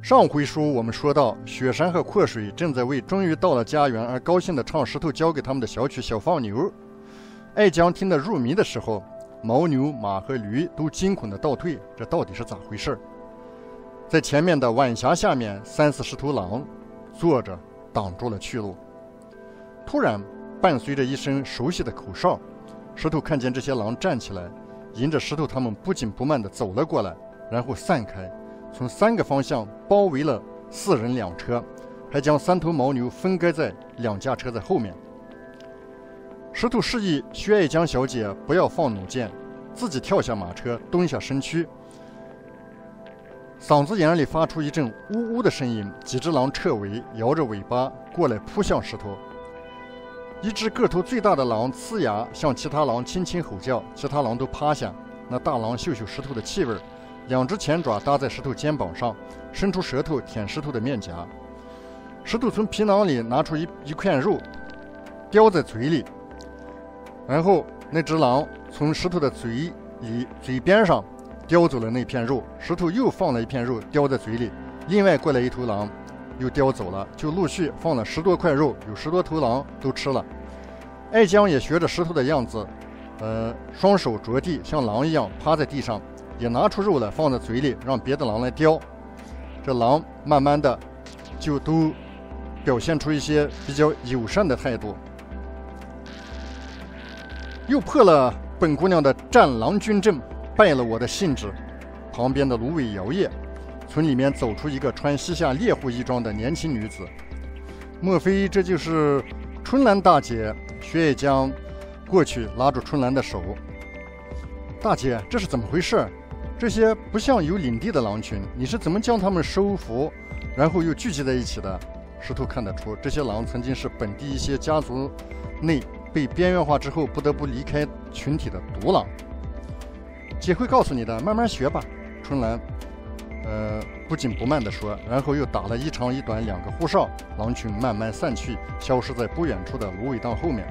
上回书我们说到，雪山和阔水正在为终于到了家园而高兴地唱石头教给他们的小曲《小放牛》。爱将听得入迷的时候，牦牛、马和驴都惊恐地倒退，这到底是咋回事？在前面的晚霞下面，30-40头狼坐着挡住了去路。突然，伴随着一声熟悉的口哨，石头看见这些狼站起来，迎着石头他们不紧不慢地走了过来，然后散开，从3个方向包围了4人2车，还将3头牦牛分割在2架车在后面。石头示意薛爱江小姐不要放弩箭，自己跳下马车，蹲下身躯，嗓子眼里发出一阵呜呜的声音。几只狼撤围，摇着尾巴过来扑向石头。一只个头最大的狼呲牙向其他狼轻轻吼叫，其他狼都趴下。那大狼嗅嗅石头的气味，2只前爪搭在石头肩膀上，伸出舌头舔石头的面颊。石头从皮囊里拿出一块肉，叼在嘴里，然后那只狼从石头的嘴边上叼走了那片肉。石头又放了一片肉叼在嘴里，另外过来一头狼又叼走了，就陆续放了10多块肉，有10多头狼都吃了。爱江也学着石头的样子，双手着地，像狼一样趴在地上，也拿出肉来放在嘴里，让别的狼来叼。这狼慢慢的就都表现出一些比较友善的态度。又破了本姑娘的战狼军阵，败了我的兴致。旁边的芦苇摇曳，从里面走出一个穿西夏猎户衣装的年轻女子。莫非这就是春兰大姐？薛爱江过去拉住春兰的手。大姐，这是怎么回事？这些不像有领地的狼群，你是怎么将它们收服，然后又聚集在一起的？石头看得出，这些狼曾经是本地一些家族内被边缘化之后不得不离开群体的独狼。姐会告诉你的，慢慢学吧。春兰不紧不慢地说，然后又打了一长一短2个呼哨，狼群慢慢散去，消失在不远处的芦苇荡后面。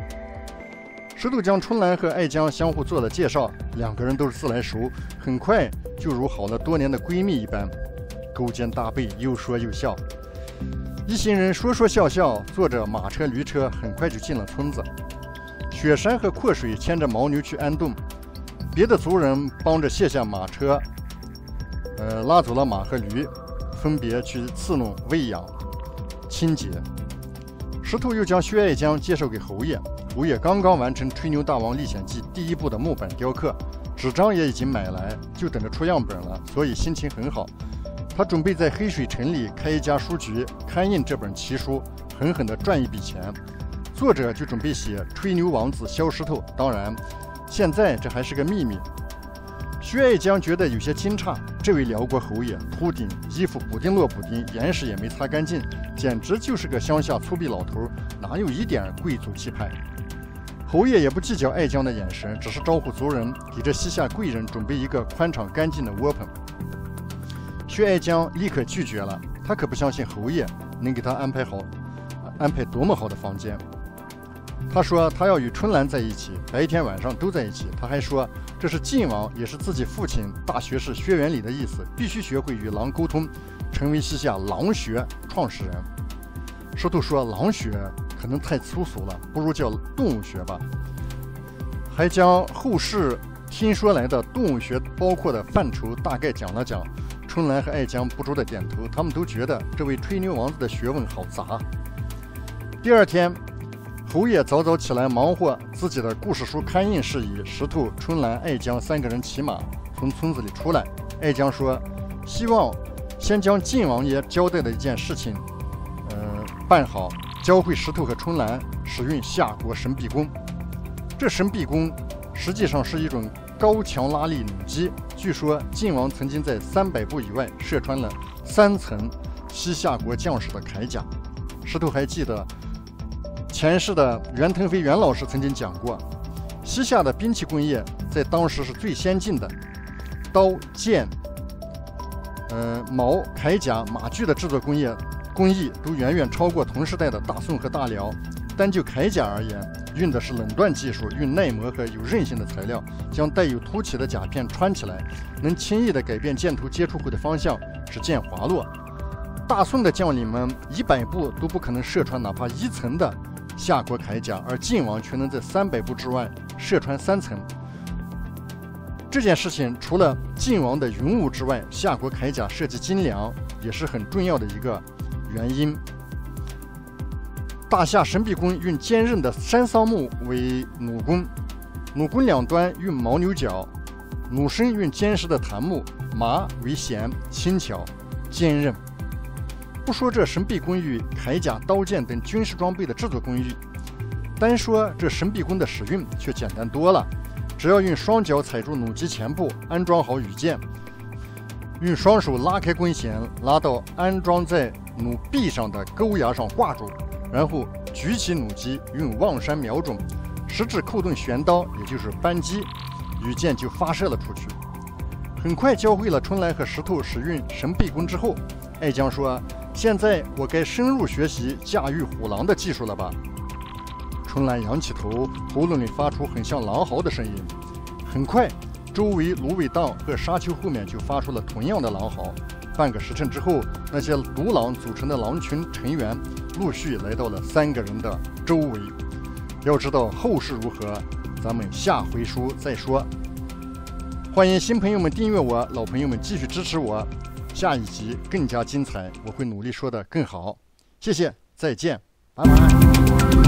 石头将春兰和爱江相互做了介绍，2个人都是自来熟，很快就如好了多年的闺蜜一般，勾肩搭背，又说又笑。一行人说说笑笑，坐着马车驴车，很快就进了村子。雪山和阔水牵着牦牛去安顿，别的族人帮着卸下马车，拉走了马和驴，分别去伺弄、喂养、清洁。石头又将薛爱江介绍给侯爷，侯爷刚刚完成《吹牛大王历险记》第1部的木板雕刻，纸张也已经买来，就等着出样本了，所以心情很好。他准备在黑水城里开一家书局，刊印这本奇书，狠狠地赚一笔钱。作者就准备写吹牛王子萧石头，当然现在这还是个秘密。薛爱江觉得有些惊诧，这位辽国侯爷秃顶，衣服补丁落补丁，严实也没擦干净，简直就是个乡下粗鄙老头，哪有一点贵族气派？侯爷也不计较爱江的眼神，只是招呼族人给这西夏贵人准备一个宽敞干净的窝棚。薛爱江立刻拒绝了，他可不相信侯爷能给他安排多么好的房间。他说他要与春兰在一起，白天晚上都在一起。他还说这是晋王，也是自己父亲大学士薛元礼的意思，必须学会与狼沟通，成为西夏狼学创始人。石头说狼学可能太粗俗了，不如叫动物学吧，还将后世听说来的动物学包括的范畴大概讲了讲。春兰和爱江不住地点头，他们都觉得这位吹牛王子的学问好杂。第2天，侯爷早早起来忙活自己的故事书刊印事宜。石头、春兰、爱江3个人骑马从村子里出来。爱江说希望先将晋王爷交代的一件事情办好，教会石头和春兰使用夏国神臂弓。这神臂弓实际上是一种高强拉力弩机，据说晋王曾经在300步以外射穿了3层西夏国将士的铠甲。石头还记得前世的袁腾飞袁老师曾经讲过，西夏的兵器工业在当时是最先进的，刀剑、矛、铠甲、马具的制作工艺都远远超过同时代的大宋和大辽。单就铠甲而言，用的是冷锻技术，用耐磨和有韧性的材料，将带有凸起的甲片穿起来，能轻易地改变箭头接触后的方向，使箭滑落。大宋的将领们100步都不可能射穿哪怕1层的夏国铠甲，而晋王却能在300步之外射穿3层。这件事情除了晋王的云雾之外，夏国铠甲设计精良也是很重要的一个原因。大夏神臂弓用坚韧的山桑木为弩弓，弩弓两端用牦牛角，弩身用坚实的檀木，麻为弦，轻巧坚韧。不说这神臂弓与铠甲、刀剑等军事装备的制作工艺，单说这神臂弓的使用却简单多了。只要用双脚踩住弩机前部，安装好羽箭，用双手拉开弓弦，拉到安装在弩臂上的钩牙上挂住，然后举起弩机，用望山瞄准，食指扣动旋刀，也就是扳机，羽箭就发射了出去。很快教会了春兰和石头使用神臂弓之后，爱将说：“现在我该深入学习驾驭虎狼的技术了吧？”春兰仰起头，喉咙里发出很像狼嚎的声音。很快，周围芦苇荡和沙丘后面就发出了同样的狼嚎。半个时辰之后，那些独狼组成的狼群成员陆续来到了3个人的周围。要知道后事如何，咱们下回书再说。欢迎新朋友们订阅我，老朋友们继续支持我。下一集更加精彩，我会努力说得更好。谢谢，再见，拜拜。